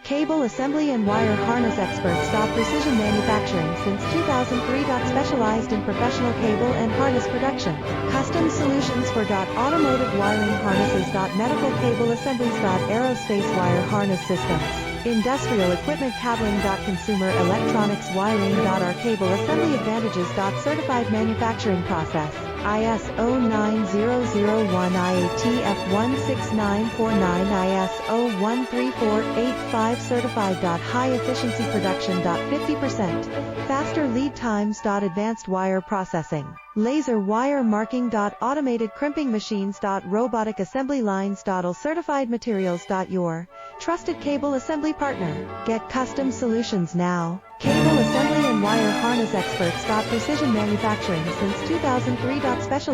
Cable assembly and wire harness experts. Precision manufacturing since 2003. Specialized in professional cable and harness production. Custom solutions for automotive wiring harnesses. Medical cable assemblies. Aerospace wire harness systems. Industrial equipment cabling. Consumer electronics wiring. Our cable assembly advantages. Certified manufacturing process. ISO 9001 IATF 16949 ISO 13485 certified. High efficiency production. 50% faster lead times. Advanced wire processing. Laser wire marking. Automated crimping machines. Robotic assembly lines. All certified materials. Your trusted cable assembly partner. Get custom solutions now. Cable assembly and wire harness experts. Precision manufacturing since 2003. Special